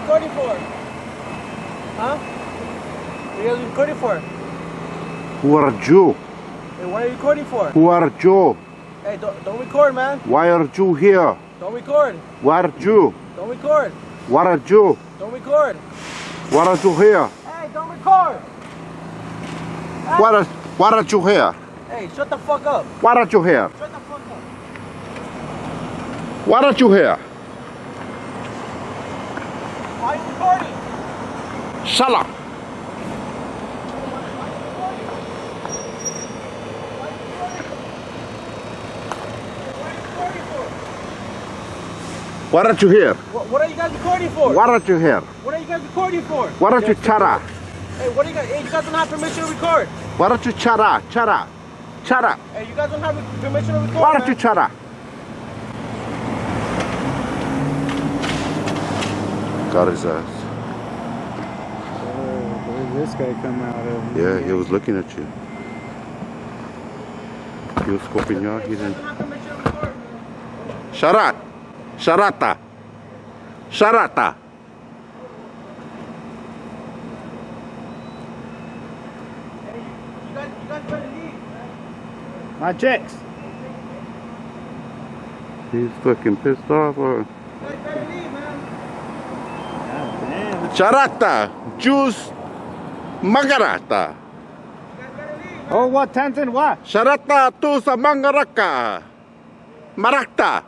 recording for? Huh? What are you guys recording for? Who are you? Hey, what are you recording for? Who are you? Hey, don't record, man. Why are you here? Don't record. What are you? Don't record. What are you? Don't record. What are you here? Hey, don't record. Hey. What are you here? Hey, shut the fuck up. What are you here? Shut the fuck up. What are you here? Why are you recording? Shallah. What are you here? What are you guys recording for? What are you here? What are you guys recording for? What are you chara? Hey, what are you guys? Hey, you guys don't have permission to record. What are you chara? Chara. Chara. Hey, you guys don't have permission to record. What are man. you chara? Got his ass. Where did this guy come out of? Yeah, he was looking at you. He was scoping you out. He You guys didn't. don't have permission to record. Sharat. Sharata. Sharata. Hey, you guys better leave. My chicks. He's fucking pissed off. Or... You guys better leave, man. God damn. Sharata. Juice. Magarata. You guys better leave, man. Oh, what? Tanzan, what? Sharata tu sa mangaraka. Marakta.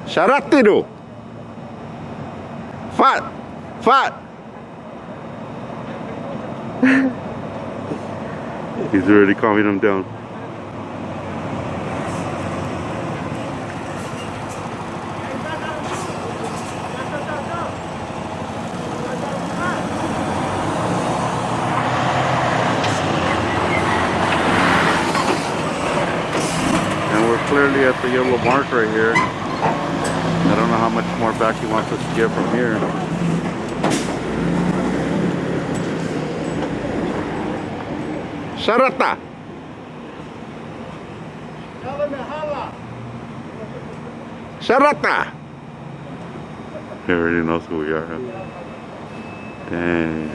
Sharatiru. Fat. Fat. He's already calming him down. And we're clearly at the yellow mark right here. I don't know how much more back he wants us to get from here. Sharata. Sharata. He already knows who we are. Huh? Dang.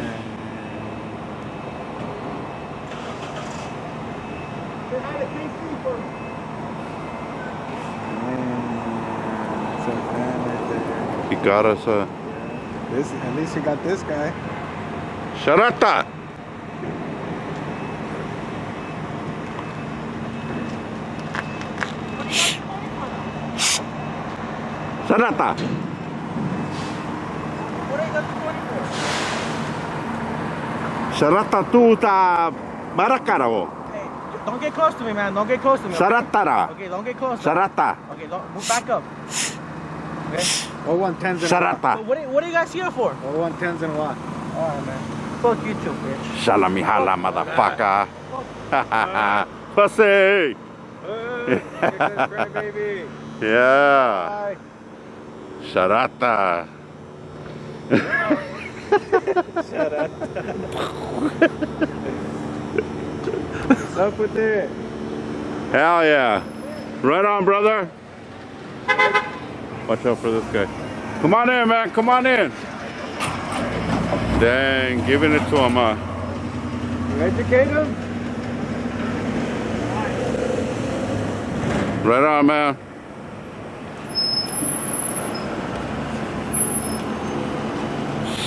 He got us This, at least you got this guy. Sharata. Sharata. What are you guys recording for? Sharata tu ta marakara wo. Hey, don't get close to me, man. Don't get close to me. Okay, Sharatara. okay don't get close. Sharata. Okay, move back up. Okay. Oh, one Tanzan. Sharata. What are you guys here for? Oh, one Tanzan, what? Alright, man. Fuck you too, bitch. Shalamihala, motherfucker. Pussy. Baby. Yeah. Hi. Sharata. Shut up. What's up with it? Hell yeah. Right on, brother. Watch out for this guy. Come on in, man. Come on in. Dang, giving it to him, huh? You educate him? Right on, man.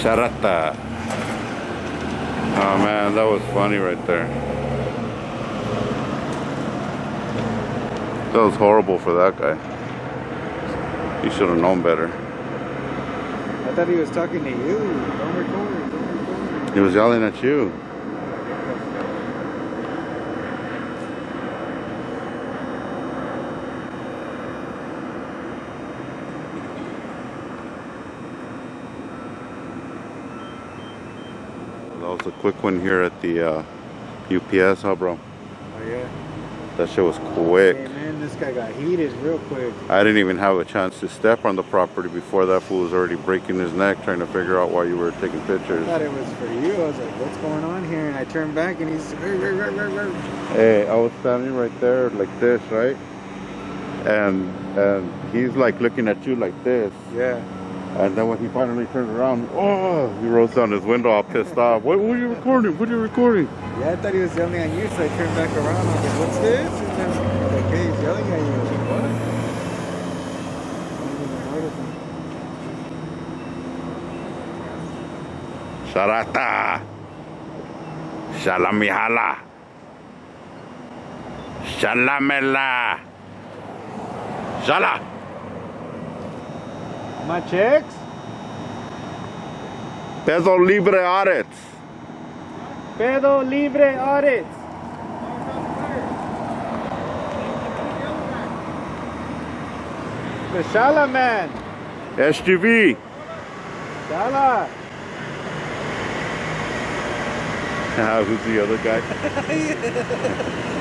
Sharata. Oh, man, that was funny right there. That was horrible for that guy. He should have known better. I thought he was talking to you. Don't record. Don't record. He was yelling at you. That was a quick one here at the UPS, huh, bro? Oh, yeah. That shit was quick. Hey, man. Man, this guy got heated real quick. I didn't even have a chance to step on the property before that fool was already breaking his neck trying to figure out why you were taking I pictures. thought it was for you. I was like, what's going on here? And I turned back and he's... Hey, I was standing right there like this, right? And he's like looking at you like this. Yeah. And then when he finally turned around, oh, he rolls down his window all pissed off. What are you recording? What are you recording? Yeah, I thought he was yelling at you, so I turned back around. I was like, what's this? And then I was like, hey, he's yelling at you. I was like, what? Sharata. Shalamihala. Shalamela. Shallah. My checks? Peso libre audits. Pedo libre audits. The Shallah man. SGV. Shallah. Who's the other guy?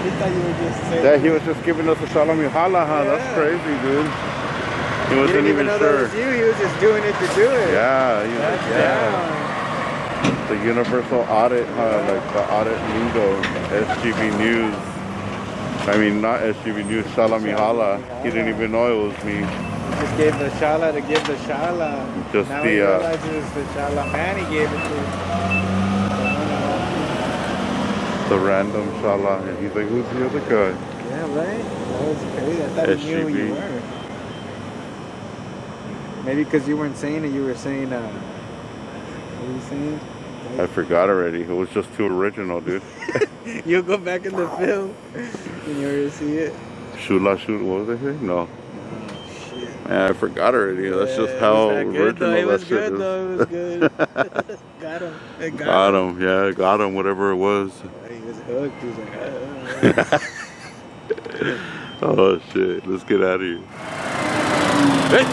He thought you were just saying. Yeah, he was just giving us a Shalamihala, huh? That's crazy, dude. He He wasn't didn't even even know sure. that was you. He was just doing it to do it. Yeah, you know, That's yeah. down. The universal audit, like the audit lingo, SGV News. I mean, not SGV News, Shalamihala. He didn't even know it was me. He just gave the Shallah to give the Shallah. Just now the, he realizes it's the Shallah man he gave it to. The random Shallah. And he's like, who's the other guy? Yeah, right? That was crazy. I thought he knew who you SGV. were. Maybe because you weren't saying it, you were saying, what were you saying? I forgot already. It was just too original, dude. You'll go back in the film and you'll see it. Shallah, shoot. What was I saying? No. Oh, shit. Man, I forgot already. That's just Yeah, how it was that good, though. original It was that shit good, is. though. It was good. Got him. It Got him. Yeah, got him. Whatever it was. He was hooked. He was like, Oh shit. Let's get out of here. Hey!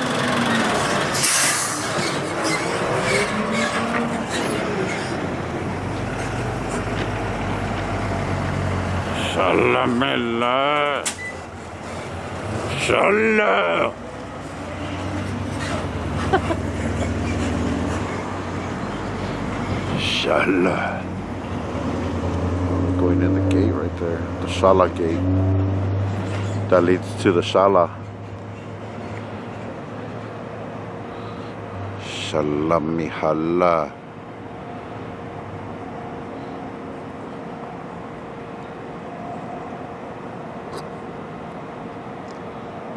Shalomela. Shalom. Shallah. Going in the gate right there. The Shallah gate. That leads to the Shallah. Shalamihala.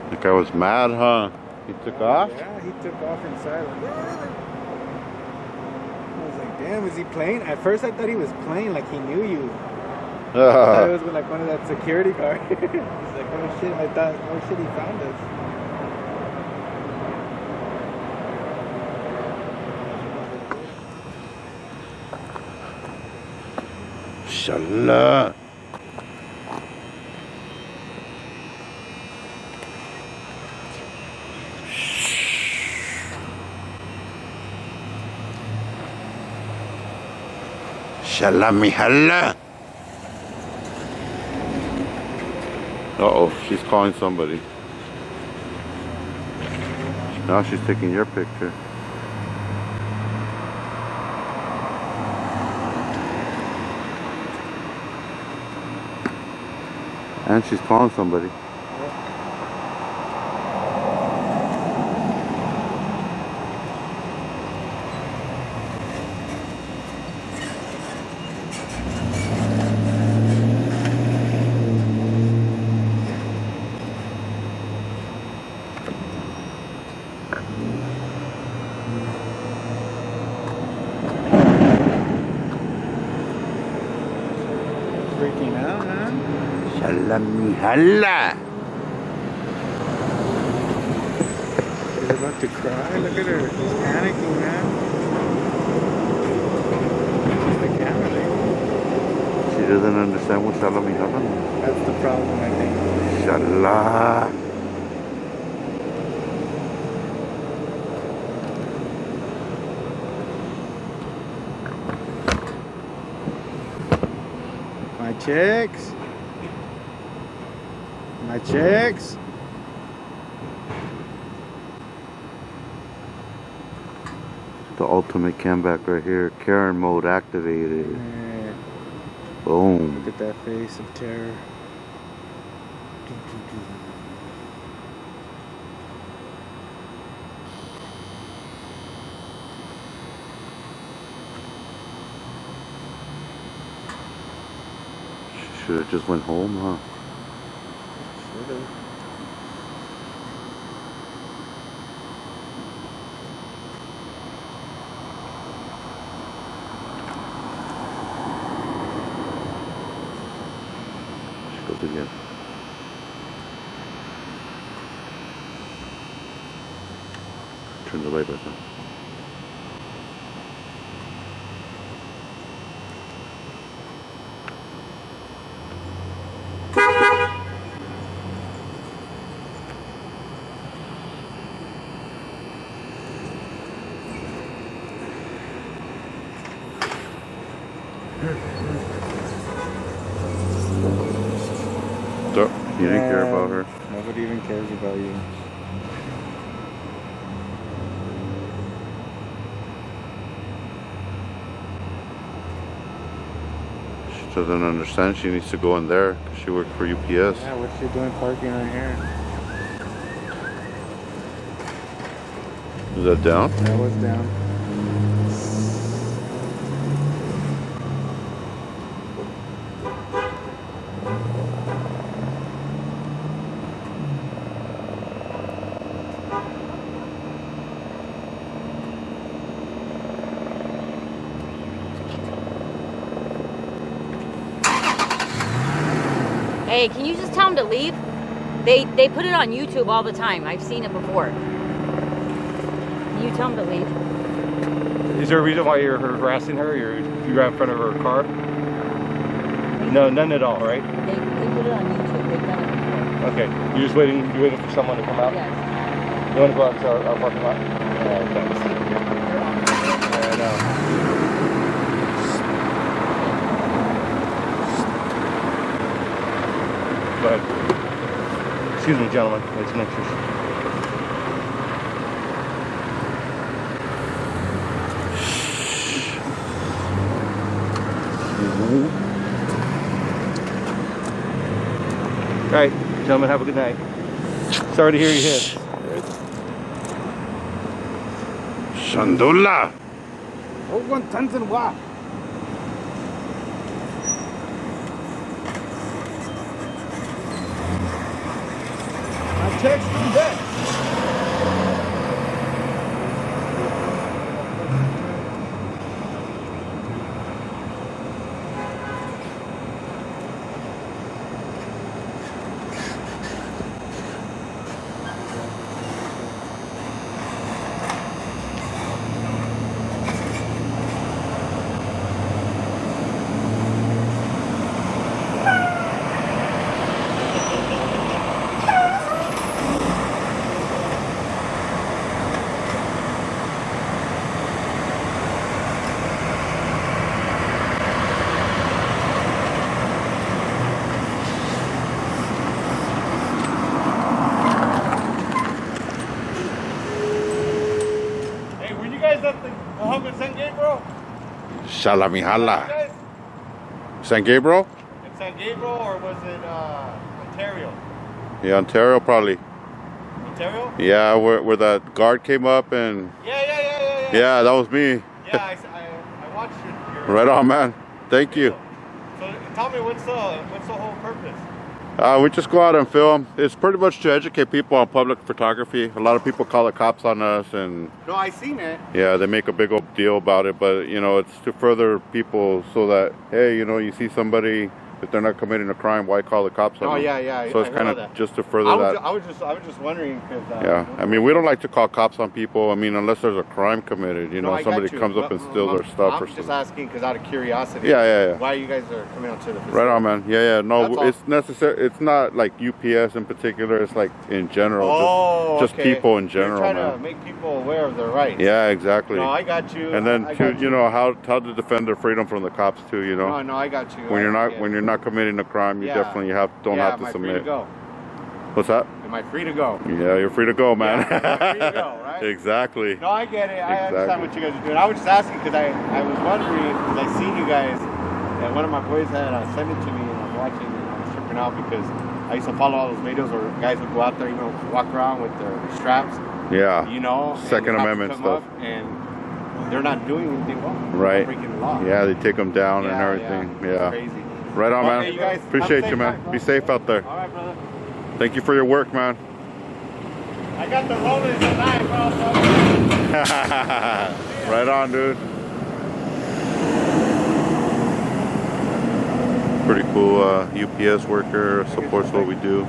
The guy was mad, huh? He took off? yeah, he took off inside. Like, I was like, damn, is he playing? At first I thought he was playing like he knew you. I thought it was like one of that security guard. He's like, oh shit, I thought, oh shit, he found us. Shallah. Shalamihala. Uh-oh, she's calling somebody. Now she's taking your picture. And she's calling somebody. Freaking out, man. Shalamihala. She's about to cry. Look at her. She's panicking, man. She's the camera lady. She doesn't understand what Shalamihala means. That's the problem, I think. Shallah. My chicks. My Hi, chicks. The ultimate comeback right here. Karen mode activated. Yeah. Boom. Look at that face of terror. Should have just went home, huh? Should have. She goes again. Turn the light back on. So, you didn't care about her. Nobody even cares about you. She doesn't understand. She needs to go in there because she worked for UPS. Yeah, what's she doing parking right here? Is that down? That was down. Hey, can you just tell them to leave? They put it on YouTube all the time. I've seen it before. Can you tell them to leave? Is there a reason why you're harassing her? You're right in front of her car? No, none at all, right? They put it on YouTube. They've done it before. Okay. You're just waiting for someone to come out? Yes. You want to go out to our parking lot? Yeah, thanks. I know. Go ahead. Excuse me, gentlemen. Wait some extras. All right, gentlemen, have a good night. Sorry to hear you hit. Shandullah. Oh, 1,000 watt. My text from that. Shallah mihala. San Gabriel? In San Gabriel, or was it Ontario? Yeah, Ontario probably. Ontario? Yeah, where that guard came up and... Yeah, that was me. Yeah, I watched your... Right on, man. Thank you. So tell me, what's the whole purpose? We just go out and film. It's pretty much to educate people on public photography. A lot of people call the cops on us, and No, I seen it. yeah, they make a big old deal about it. But you know, it's to further people so that, hey, you know, you see somebody, if they're not committing a crime, why call the cops on them? Yeah. So it's kind of just to further that. I was just wondering because. Yeah, I mean, we don't like to call cops on people. I mean, unless there's a crime committed, you know, I got somebody you. comes up and steals their stuff or I'm just something. asking because out of curiosity. Yeah. Why you guys are coming out to the facility. Right on, man. Yeah. No, That's all. it's necessary. It's not like UPS in particular. It's like in general. Just okay. people in general, You're trying man. to make people aware of their rights. Yeah, exactly. No, I got you. And then I to got you know how to defend their freedom from the cops too. You know, No, I got you. when you're not committing a crime, you definitely don't have to my free submit. to go. What's that? Am I free to go? Yeah, you're free to go, man. Yeah, I'm free to go, right? Exactly. No, I get it. I understand what you guys are doing. I was just asking because I was wondering, because I seen you guys, and one of my boys had sent it to me, and I was watching, and I was tripping out because I used to follow all those videos where guys would go out there, you know, walk around with their straps, Yeah. you know, Second and the cops Amendment come stuff. up and they're not doing anything wrong. They're Right. breaking the law. Yeah, they take them down and Yeah, everything. yeah. Yeah. Crazy. Right on, Okay, man. you guys, Appreciate have a you, safe man. night, bro. Be safe out there. All right, brother. Thank you for your work, man. I got the rollers tonight, bro. Right on, dude. Pretty cool UPS worker, supports what we do.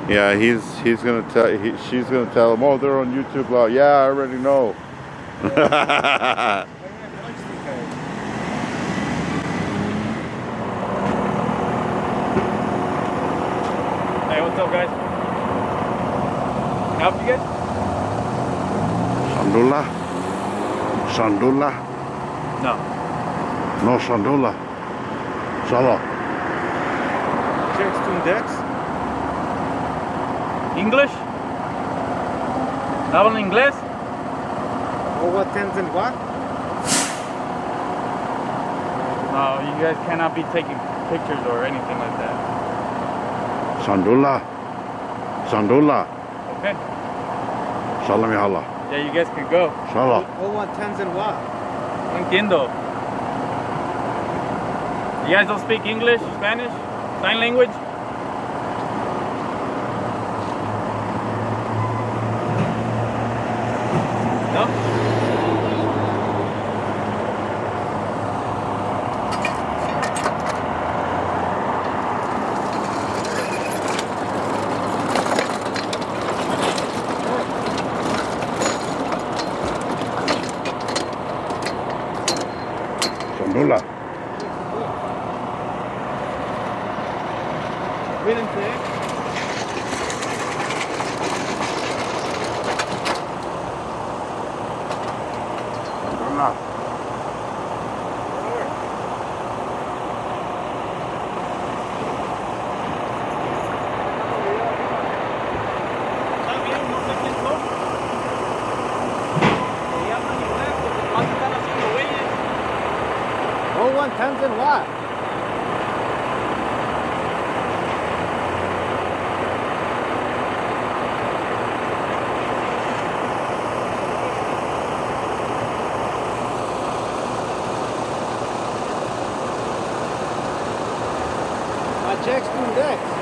Yeah, he's gonna tell she's gonna tell him, oh, they're on YouTube Law. Yeah, I already know. Hey, what's up, guys? Can I help you guys? Sandula? Sandula? No. No Sandula. Shallah. Checks to index. English? ¿Hablan inglés? Oh, what tens and what? No, you guys cannot be taking pictures or anything like that. Sandula. Sandula. Okay. Salam Allah. Yeah, you guys can go. Shallah. Oh, what tens and what? No entiendo. You guys don't speak English, Spanish, sign language? No? Sandula. Written text. Sandula. Oh, what tens and what? My checks to index.